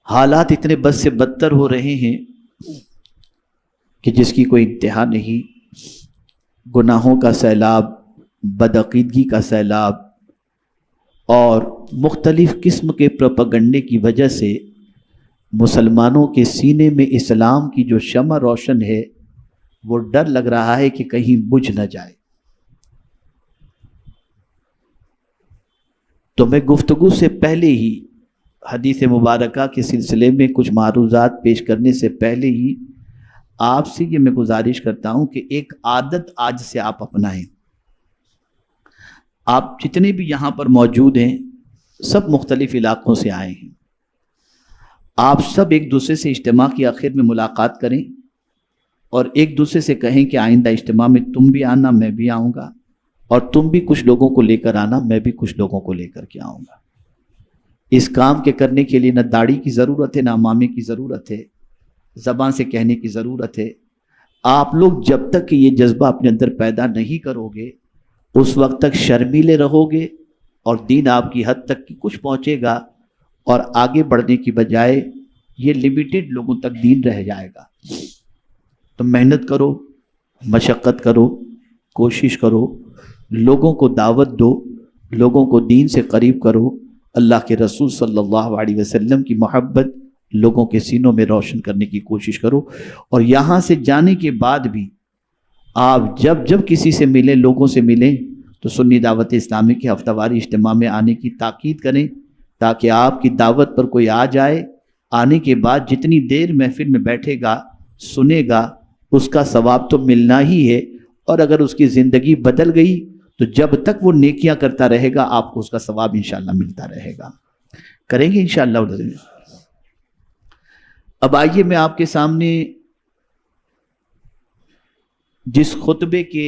حالات اتنے بد سے بدتر ہو رہے ہیں کہ جس کی کوئی انتہا نہیں۔ گناہوں کا سیلاب، بدعقیدگی کا سیلاب اور مختلف قسم کے پروپیگنڈے کی وجہ سے مسلمانوں کے سینے میں اسلام کی جو شمع روشن ہے وہ ڈر لگ رہا ہے کہ کہیں بجھ نہ جائے۔ تو میں گفتگو سے پہلے ہی حدیث مبارکہ کے سلسلے میں کچھ معروضات پیش کرنے سے پہلے ہی آپ سے یہ میں گزارش کرتا ہوں کہ ایک عادت آج سے آپ اپنائیں۔ آپ جتنے بھی یہاں پر موجود ہیں سب مختلف علاقوں سے آئے ہیں، آپ سب ایک دوسرے سے اجتماع کی آخر میں ملاقات کریں اور ایک دوسرے سے کہیں کہ آئندہ اجتماع میں تم بھی آنا، میں بھی آؤں گا، اور تم بھی کچھ لوگوں کو لے کر آنا، میں بھی کچھ لوگوں کو لے کر کے آؤں گا۔ اس کام کے کرنے کے لیے نہ داڑھی کی ضرورت ہے، نہ امامے کی ضرورت ہے، زبان سے کہنے کی ضرورت ہے۔ آپ لوگ جب تک کہ یہ جذبہ اپنے اندر پیدا نہیں کرو گے اس وقت تک شرمیلے رہو گے اور دین آپ کی حد تک کی کچھ پہنچے گا اور آگے بڑھنے کی بجائے یہ لمیٹڈ لوگوں تک دین رہ جائے گا۔ تو محنت کرو، مشقت کرو، کوشش کرو، لوگوں کو دعوت دو، لوگوں کو دین سے قریب کرو، اللہ کے رسول صلی اللہ علیہ وسلم کی محبت لوگوں کے سینوں میں روشن کرنے کی کوشش کرو۔ اور یہاں سے جانے کے بعد بھی آپ جب کسی سے ملیں، لوگوں سے ملیں، تو سنی دعوت اسلامی کے ہفتہ واری اجتماع میں آنے کی تاکید کریں تاکہ آپ کی دعوت پر کوئی آ جائے، آنے کے بعد جتنی دیر محفل میں بیٹھے گا، سنے گا، اس کا ثواب تو ملنا ہی ہے، اور اگر اس کی زندگی بدل گئی تو جب تک وہ نیکیاں کرتا رہے گا آپ کو اس کا ثواب انشاءاللہ ملتا رہے گا۔ کریں گے انشاءاللہ۔ اب آئیے میں آپ کے سامنے جس خطبے کے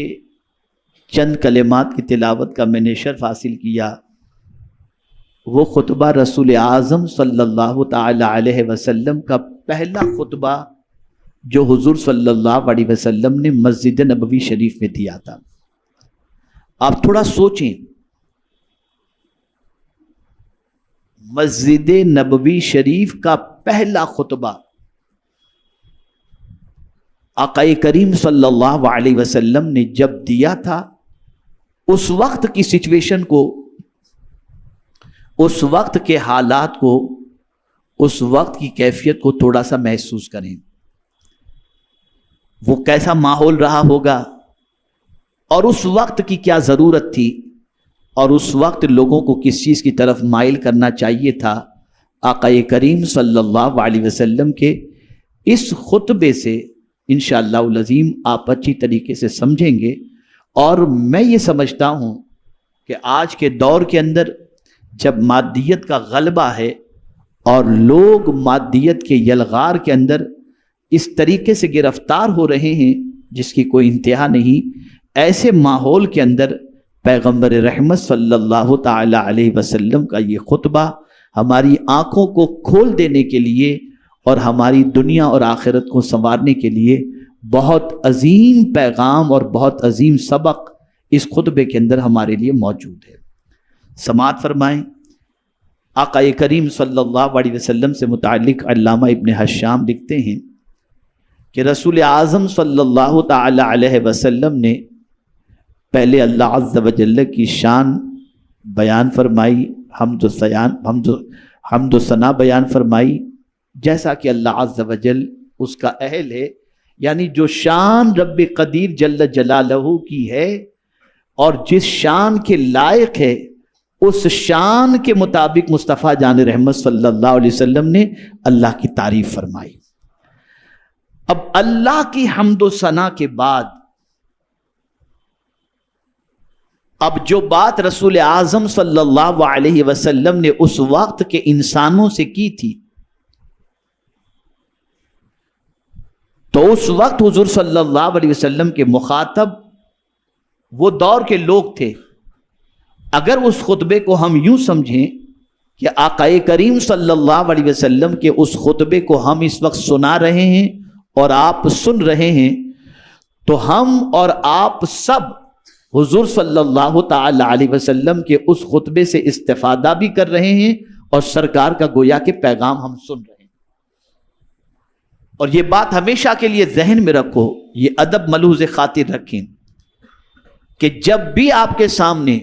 چند کلمات کی تلاوت کا میں نے شرف حاصل کیا وہ خطبہ رسول اعظم صلی اللہ تعالی علیہ وسلم کا پہلا خطبہ جو حضور صلی اللہ علیہ وسلم نے مسجد نبوی شریف میں دیا تھا۔ آپ تھوڑا سوچیں، مسجد نبوی شریف کا پہلا خطبہ آقا کریم صلی اللہ علیہ وسلم نے جب دیا تھا، اس وقت کی سچویشن کو، اس وقت کے حالات کو، اس وقت کی کیفیت کو تھوڑا سا محسوس کریں۔ وہ کیسا ماحول رہا ہوگا اور اس وقت کی کیا ضرورت تھی اور اس وقت لوگوں کو کس چیز کی طرف مائل کرنا چاہیے تھا۔ آقا کریم صلی اللہ علیہ وسلم کے اس خطبے سے انشاءاللہ العظیم آپ اچھی طریقے سے سمجھیں گے۔ اور میں یہ سمجھتا ہوں کہ آج کے دور کے اندر جب مادیت کا غلبہ ہے اور لوگ مادیت کے یلغار کے اندر اس طریقے سے گرفتار ہو رہے ہیں جس کی کوئی انتہا نہیں، ایسے ماحول کے اندر پیغمبر رحمت صلی اللہ تعالی علیہ وسلم کا یہ خطبہ ہماری آنکھوں کو کھول دینے کے لیے اور ہماری دنیا اور آخرت کو سنوارنے کے لیے بہت عظیم پیغام اور بہت عظیم سبق اس خطبے کے اندر ہمارے لیے موجود ہے۔ سماعت فرمائیں۔ آقا کریم صلی اللہ علیہ وسلم سے متعلق علامہ ابن حشام لکھتے ہیں کہ رسول اعظم صلی اللہ تعالی علیہ وسلم نے پہلے اللہ عز و جل کی شان بیان فرمائی، حمد و ثنا بیان فرمائی، جیسا کہ اللہ عز و جل اس کا اہل ہے، یعنی جو شان رب قدیر جل جلالہ کی ہے اور جس شان کے لائق ہے اس شان کے مطابق مصطفیٰ جان رحمت صلی اللہ علیہ وسلم نے اللہ کی تعریف فرمائی۔ اب اللہ کی حمد و ثنا کے بعد اب جو بات رسول اعظم صلی اللہ علیہ وسلم نے اس وقت کے انسانوں سے کی تھی، تو اس وقت حضور صلی اللہ علیہ وسلم کے مخاطب وہ دور کے لوگ تھے۔ اگر اس خطبے کو ہم یوں سمجھیں کہ آقا کریم صلی اللہ علیہ وسلم کے اس خطبے کو ہم اس وقت سنا رہے ہیں اور آپ سن رہے ہیں، تو ہم اور آپ سب حضور صلی اللہ تعالی علیہ وسلم کے اس خطبے سے استفادہ بھی کر رہے ہیں اور سرکار کا گویا کہ پیغام ہم سن رہے ہیں۔ اور یہ بات ہمیشہ کے لیے ذہن میں رکھو، یہ ادب ملحوظ خاطر رکھیں کہ جب بھی آپ کے سامنے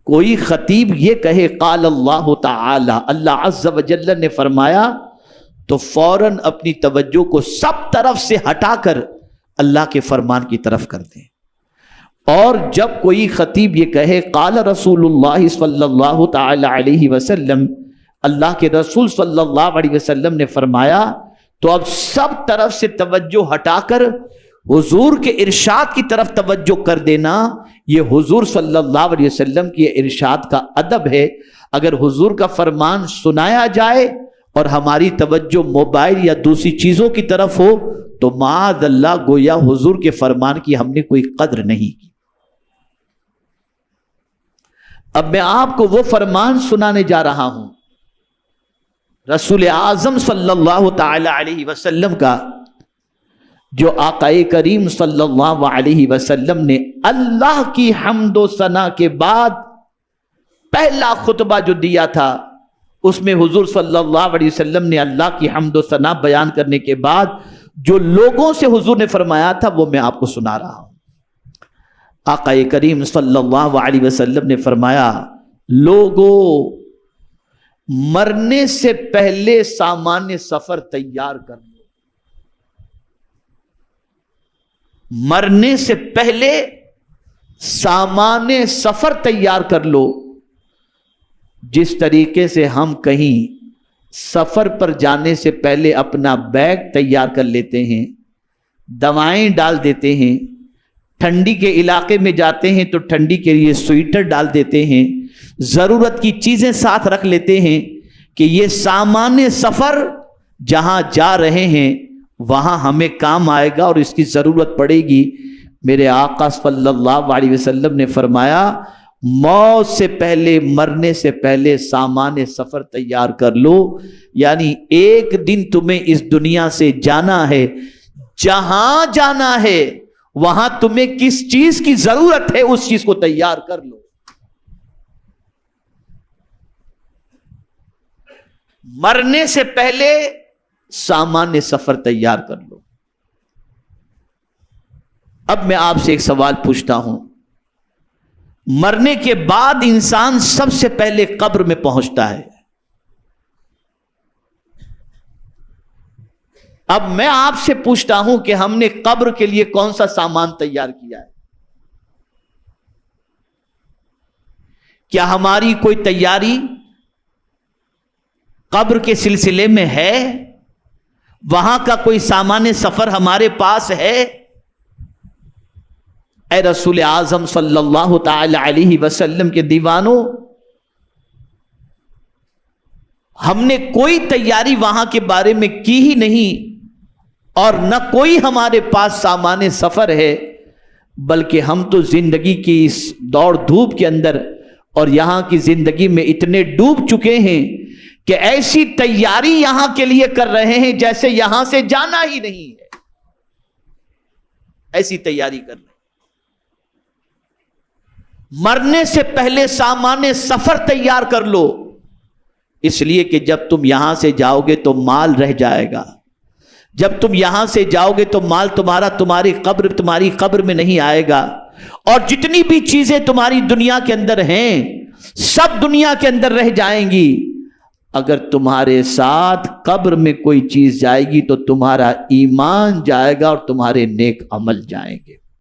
کوئی خطیب یہ کہے قال اللہ تعالی، اللہ عز و جل نے فرمایا، تو فوراً اپنی توجہ کو سب طرف سے ہٹا کر اللہ کے فرمان کی طرف کر دیں۔ اور جب کوئی خطیب یہ کہے قال رسول اللہ صلی اللہ تعالی علیہ وسلم، اللہ کے رسول صلی اللہ علیہ وسلم نے فرمایا، تو اب سب طرف سے توجہ ہٹا کر حضور کے ارشاد کی طرف توجہ کر دینا، یہ حضور صلی اللہ علیہ وسلم کی ارشاد کا ادب ہے۔ اگر حضور کا فرمان سنایا جائے اور ہماری توجہ موبائل یا دوسری چیزوں کی طرف ہو تو معاذ اللہ گویا حضور کے فرمان کی ہم نے کوئی قدر نہیں کی۔ اب میں آپ کو وہ فرمان سنانے جا رہا ہوں رسول اعظم صلی اللہ تعالی علیہ وسلم کا، جو آقا کریم صلی اللہ علیہ وسلم نے اللہ کی حمد و ثنا کے بعد پہلا خطبہ جو دیا تھا، اس میں حضور صلی اللہ علیہ وسلم نے اللہ کی حمد و ثنا بیان کرنے کے بعد جو لوگوں سے حضور نے فرمایا تھا وہ میں آپ کو سنا رہا ہوں۔ آقا کریم صلی اللہ علیہ وسلم نے فرمایا، لوگوں، مرنے سے پہلے سامان سفر تیار کر لو۔ مرنے سے پہلے سامان سفر تیار کر لو۔ جس طریقے سے ہم کہیں سفر پر جانے سے پہلے اپنا بیگ تیار کر لیتے ہیں، دوائیں ڈال دیتے ہیں، ٹھنڈی کے علاقے میں جاتے ہیں تو ٹھنڈی کے لیے سویٹر ڈال دیتے ہیں، ضرورت کی چیزیں ساتھ رکھ لیتے ہیں کہ یہ سامان سفر جہاں جا رہے ہیں وہاں ہمیں کام آئے گا اور اس کی ضرورت پڑے گی۔ میرے آقا صلی اللہ علیہ وسلم نے فرمایا، موت سے پہلے، مرنے سے پہلے سامان سفر تیار کر لو۔ یعنی ایک دن تمہیں اس دنیا سے جانا ہے، جہاں جانا ہے وہاں تمہیں کس چیز کی ضرورت ہے اس چیز کو تیار کر لو۔ مرنے سے پہلے سامان سفر تیار کر لو۔ اب میں آپ سے ایک سوال پوچھتا ہوں، مرنے کے بعد انسان سب سے پہلے قبر میں پہنچتا ہے۔ اب میں آپ سے پوچھتا ہوں کہ ہم نے قبر کے لیے کون سا سامان تیار کیا ہے؟ کیا ہماری کوئی تیاری قبر کے سلسلے میں ہے؟ وہاں کا کوئی سامان سفر ہمارے پاس ہے؟ اے رسول اعظم صلی اللہ تعالی علیہ وسلم کے دیوانوں، ہم نے کوئی تیاری وہاں کے بارے میں کی ہی نہیں، اور نہ کوئی ہمارے پاس سامان سفر ہے، بلکہ ہم تو زندگی کی اس دوڑ دھوپ کے اندر اور یہاں کی زندگی میں اتنے ڈوب چکے ہیں کہ ایسی تیاری یہاں کے لیے کر رہے ہیں جیسے یہاں سے جانا ہی نہیں ہے، ایسی تیاری کر رہے ہیں۔ مرنے سے پہلے سامان سفر تیار کر لو، اس لیے کہ جب تم یہاں سے جاؤ گے تو مال رہ جائے گا، جب تم یہاں سے جاؤ گے تو مال تمہاری قبر میں نہیں آئے گا، اور جتنی بھی چیزیں تمہاری دنیا کے اندر ہیں سب دنیا کے اندر رہ جائیں گی۔ اگر تمہارے ساتھ قبر میں کوئی چیز جائے گی تو تمہارا ایمان جائے گا اور تمہارے نیک عمل جائیں گے۔